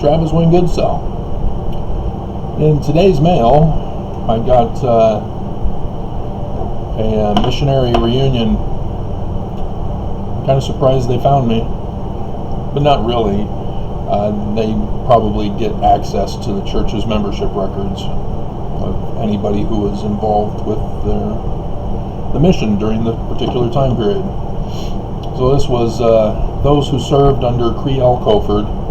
Travis Wayne Goodsell. In today's mail, I got a missionary reunion. I'm kind of surprised they found me, but not really. They probably get access to the church's membership records of anybody who was involved with the mission during the particular time period. So this was those who served under Creel Coford.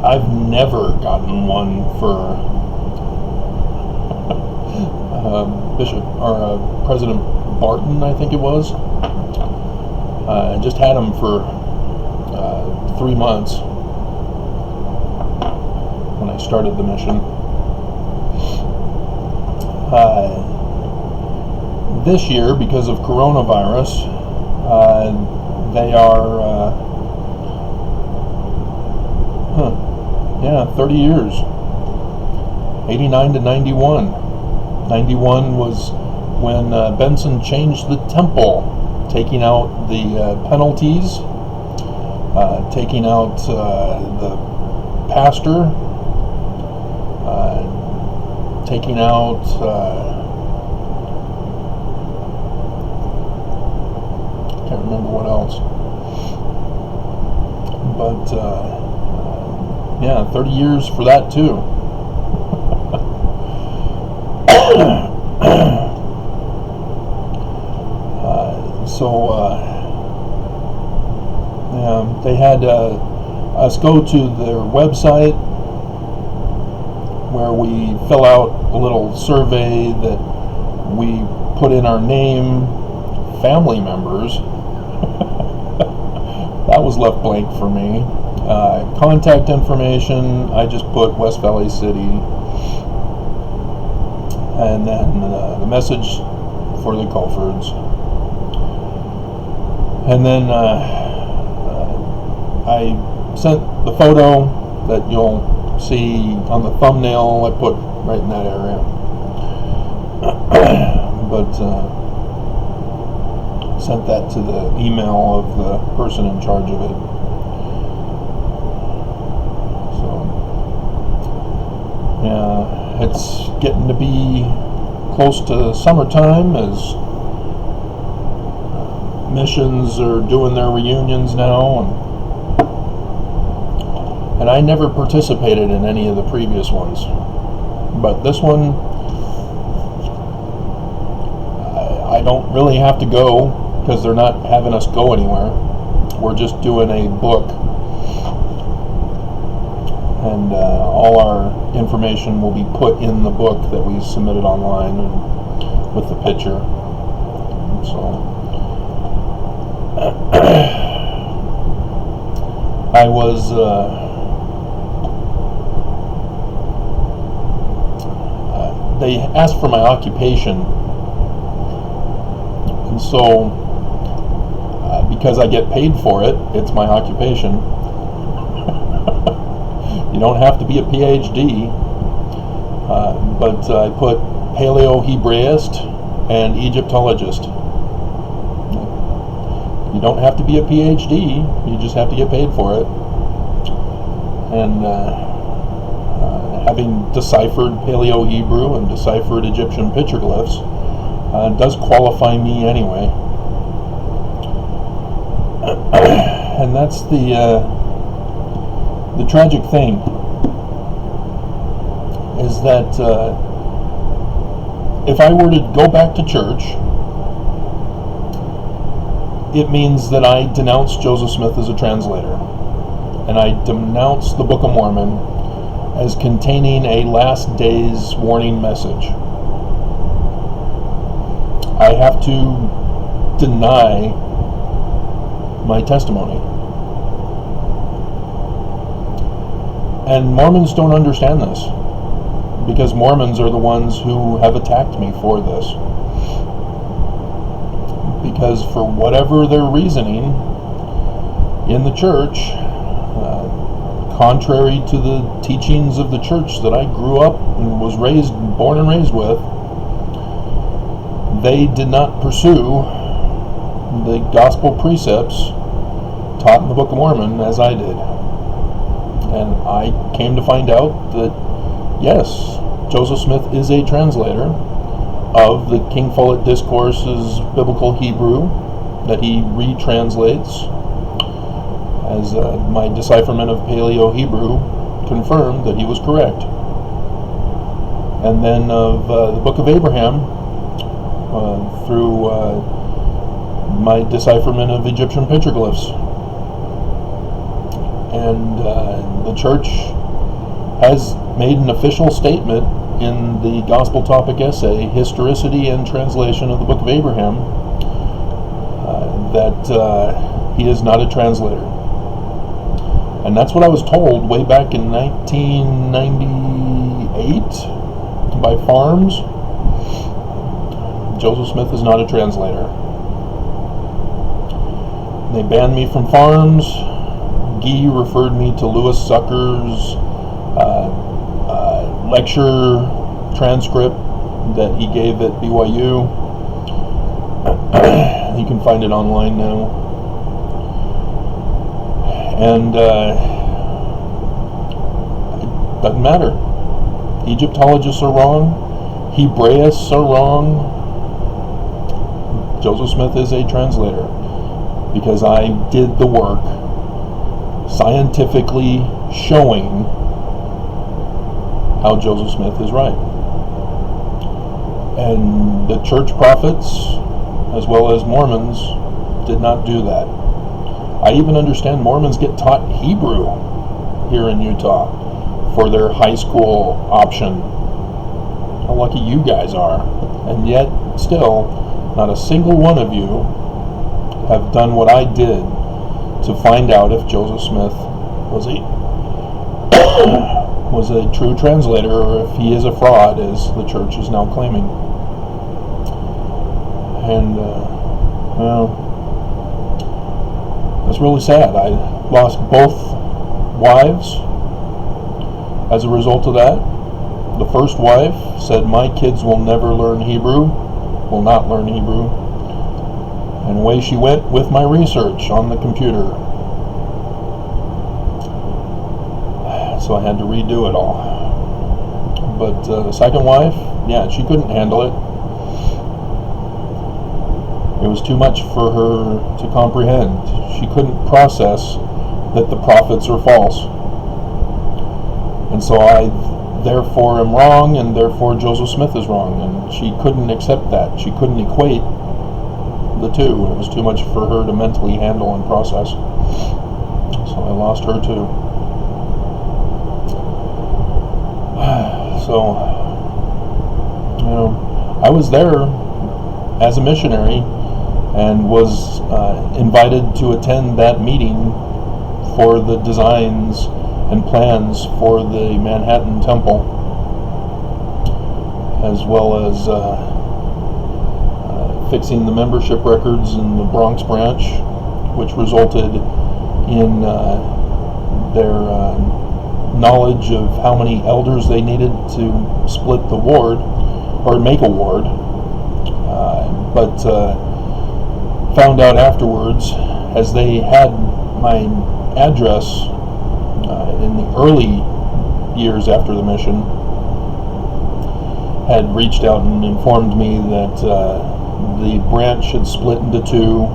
I've never gotten one for Bishop or President Barton, I think it was. I just had him for 3 months when I started the mission. This year, because of coronavirus, they are 30 years, 89 to 91. 91 was when Benson changed the temple, taking out the penalties, taking out the pastor, taking out can't remember what else, but 30 years for that too. They had us go to their website where we fill out a little survey that we put in our name, family members. That was left blank for me. Contact information, I just put West Valley City, and then the message for the Colfords. And then I sent the photo that you'll see on the thumbnail. I put right in that area. But sent that to the email of the person in charge of it. So, yeah, it's getting to be close to summertime as missions are doing their reunions now, and I never participated in any of the previous ones, but this one I don't really have to go because they're not having us go anywhere. We're just doing a book, and all our information will be put in the book that we submitted online and with the picture. So I was they asked for my occupation, and so because I get paid for it, it's my occupation. You don't have to be a PhD, but I put Paleo-Hebraist and Egyptologist. You don't have to be a PhD, you just have to get paid for it. And having deciphered Paleo-Hebrew and deciphered Egyptian petroglyphs does qualify me anyway. And that's the tragic thing, is that if I were to go back to church, it means that I denounce Joseph Smith as a translator, and I denounce the Book of Mormon as containing a last days warning message. I have to deny my testimony. And Mormons don't understand this, because Mormons are the ones who have attacked me for this. Because for whatever their reasoning in the church, contrary to the teachings of the church that I grew up and was born and raised with, they did not pursue the gospel precepts taught in the Book of Mormon as I did. And I came to find out that, yes, Joseph Smith is a translator of the King Follett Discourse's biblical Hebrew that he retranslates, as my decipherment of Paleo-Hebrew confirmed that he was correct. And then of the Book of Abraham, through my decipherment of Egyptian petroglyphs. And the church has made an official statement in the gospel topic essay, Historicity and Translation of the Book of Abraham, that he is not a translator. And that's what I was told way back in 1998 by Farms. Joseph Smith is not a translator. They banned me from Farms. Guy referred me to Louis Zucker's lecture transcript that he gave at BYU. You can find it online now. And it doesn't matter. Egyptologists are wrong. Hebraists are wrong. Joseph Smith is a translator because I did the work scientifically showing how Joseph Smith is right. And the church prophets, as well as Mormons, did not do that. I even understand Mormons get taught Hebrew here in Utah for their high school option. How lucky you guys are. And yet, still, not a single one of you have done what I did to find out if Joseph Smith was a true translator, or if he is a fraud, as the church is now claiming. And well, it's really sad. I lost both wives as a result of that. The first wife said, "My kids will never learn Hebrew, will not learn Hebrew." And away she went with my research on the computer. So I had to redo it all. But the second wife, yeah, she couldn't handle it. It was too much for her to comprehend. She couldn't process that the prophets are false. And so I therefore am wrong, and therefore Joseph Smith is wrong. And she couldn't accept that. She couldn't equate the two. It was too much for her to mentally handle and process. So I lost her too. So, I was there as a missionary and was invited to attend that meeting for the designs and plans for the Manhattan Temple, as well as fixing the membership records in the Bronx branch, which resulted in their knowledge of how many elders they needed to split the ward, or make a ward, but found out afterwards, as they had my address in the early years after the mission, had reached out and informed me that the branch had split into two,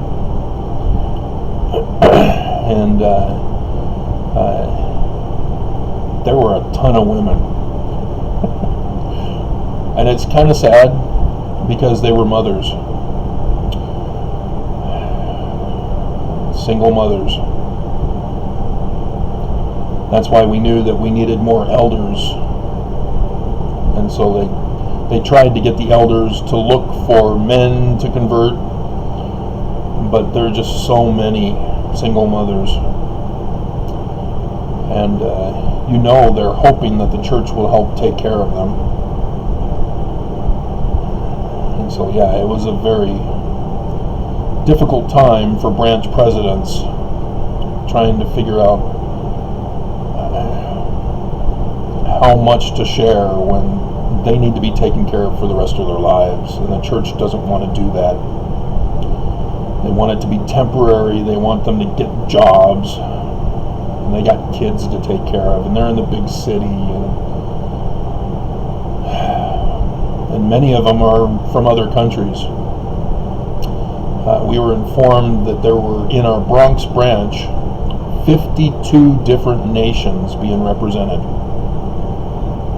and there were a ton of women. And it's kind of sad because they were mothers. Single mothers. That's why we knew that we needed more elders. And so they tried to get the elders to look for men to convert, but there are just so many single mothers. And they're hoping that the church will help take care of them. And so, yeah, it was a very difficult time for branch presidents trying to figure out how much to share when they need to be taken care of for the rest of their lives, and the church doesn't want to do that. They want it to be temporary. They want them to get jobs. and they got kids to take care of, and they're in the big city, and many of them are from other countries. We were informed that there were, in our Bronx branch, 52 different nations being represented,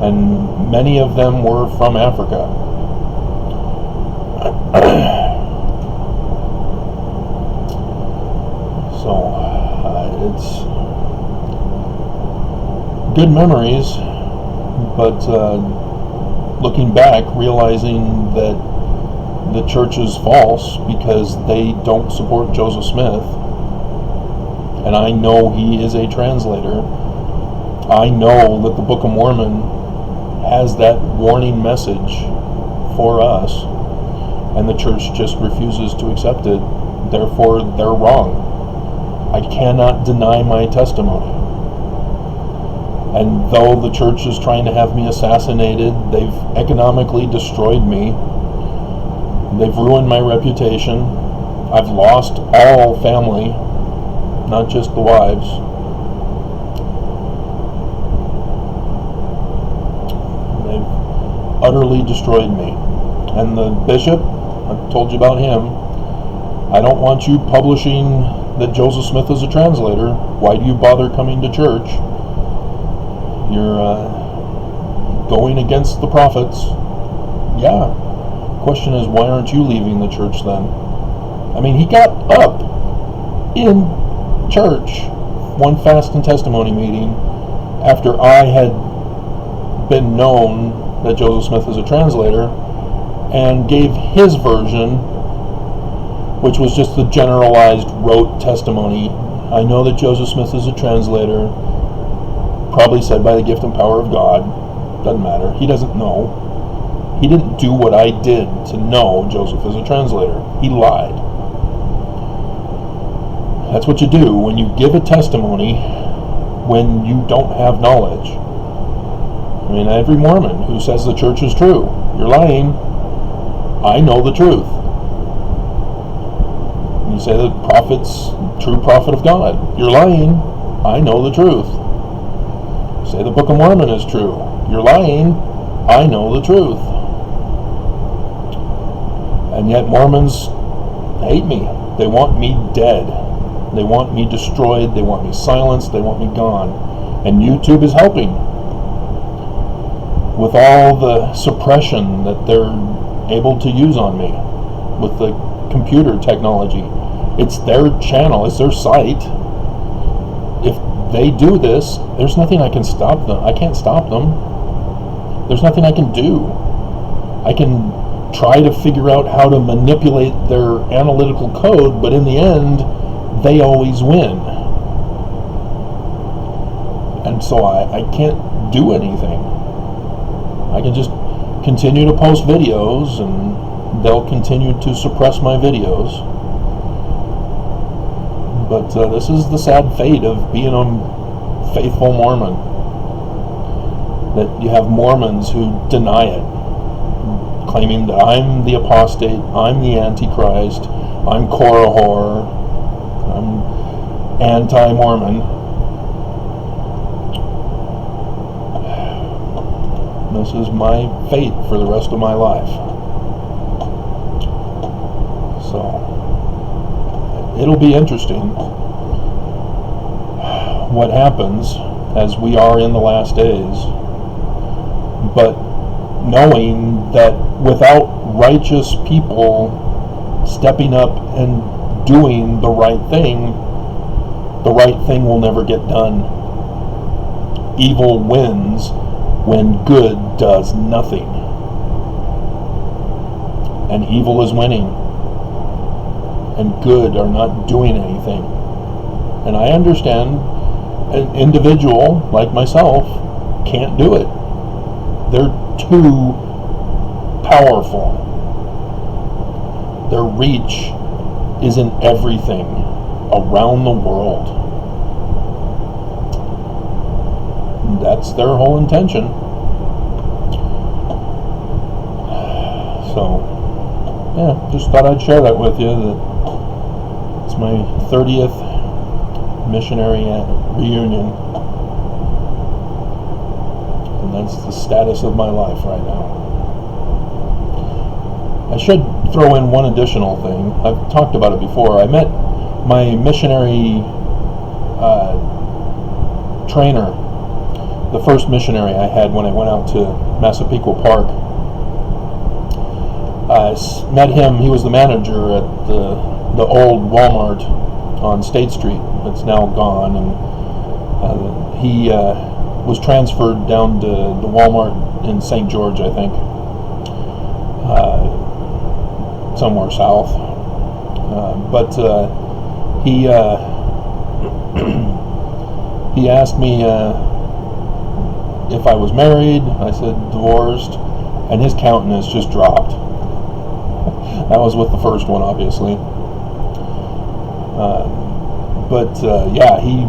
and many of them were from Africa. So it's good memories, but looking back, realizing that the church is false because they don't support Joseph Smith, and I know he is a translator. I know that the Book of Mormon has that warning message for us, and the church just refuses to accept it. Therefore, they're wrong. I cannot deny my testimony. And though the church is trying to have me assassinated, they've economically destroyed me. They've ruined my reputation. I've lost all family, not just the wives. They've utterly destroyed me. And the bishop, I've told you about him, I don't want you publishing that Joseph Smith is a translator. Why do you bother coming to church? You're going against the prophets. Yeah. Question is, why aren't you leaving the church then? I mean, he got up in church one fast and testimony meeting after I had been known that Joseph Smith is a translator, and gave his version, which was just the generalized rote testimony. I know that Joseph Smith is a translator, probably said by the gift and power of God. Doesn't matter. He doesn't know. He didn't do what I did to know Joseph is a translator. He lied. That's what you do when you give a testimony when you don't have knowledge. I mean, every Mormon who says the church is true, you're lying. I know the truth. You say the prophet's true prophet of God, you're lying. I know the truth. You say the Book of Mormon is true, you're lying. I know the truth. And yet Mormons hate me. They want me dead. They want me destroyed. They want me silenced. They want me gone. And YouTube is helping with all the suppression that they're able to use on me with the computer technology. It's their channel. It's their site. If they do this, there's nothing I can stop them. I can't stop them. There's nothing I can do. I can try to figure out how to manipulate their analytical code, but in the end, they always win. And so I can't do anything. I can just continue to post videos, and they'll continue to suppress my videos. But this is the sad fate of being a faithful Mormon. That you have Mormons who deny it, claiming that I'm the apostate, I'm the Antichrist, I'm Korahor, I'm anti-Mormon. This is my fate for the rest of my life. So, it'll be interesting what happens as we are in the last days. But knowing that without righteous people stepping up and doing the right thing will never get done. Evil wins when good does nothing. And evil is winning. And good are not doing anything. And I understand an individual like myself can't do it. They're too powerful. Their reach is in everything around the world. That's their whole intention. So, yeah, just thought I'd share that with you. That it's my 30th missionary reunion. And that's the status of my life right now. I should throw in one additional thing. I've talked about it before. I met my missionary trainer, the first missionary I had when I went out to Massapequa Park. I met him. He was the manager at the old Walmart on State Street. It's now gone, and he was transferred down to the Walmart in St. George, I think, somewhere south. But he he asked me if I was married. I said divorced, and his countenance just dropped. That was with the first one, obviously. Yeah, he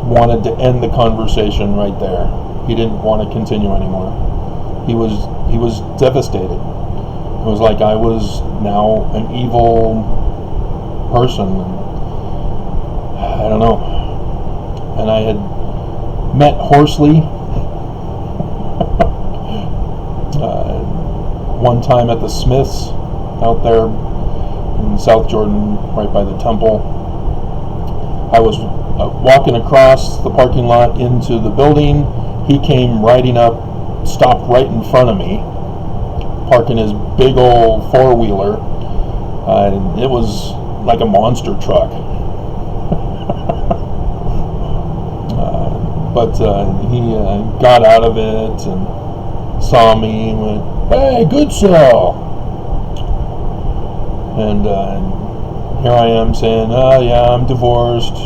wanted to end the conversation right there. He didn't want to continue anymore. He was devastated. It was like I was now an evil person. I don't know. And I had met Horsley one time at the Smiths out there in South Jordan, right by the temple. I was walking across the parking lot into the building. He came riding up, stopped right in front of me, parking his big old four-wheeler. It was like a monster truck. But he got out of it and saw me and went, "Hey, good sir." And here I am saying, "Oh yeah, I'm divorced."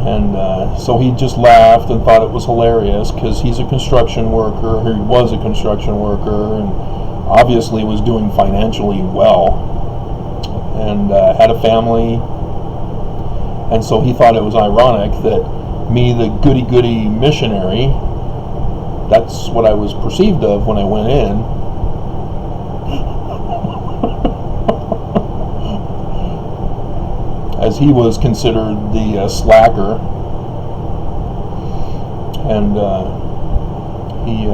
And so he just laughed and thought it was hilarious because he's a construction worker, or he was a construction worker, and obviously was doing financially well, and had a family. And so he thought it was ironic that me, the goody-goody missionary, that's what I was perceived of when I went in. As he was considered the slacker. And he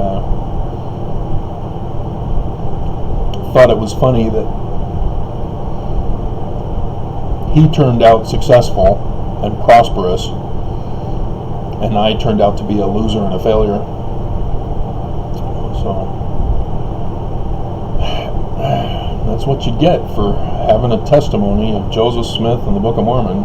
thought it was funny that he turned out successful and prosperous, and I turned out to be a loser and a failure. So that's what you get for having a testimony of Joseph Smith in the Book of Mormon.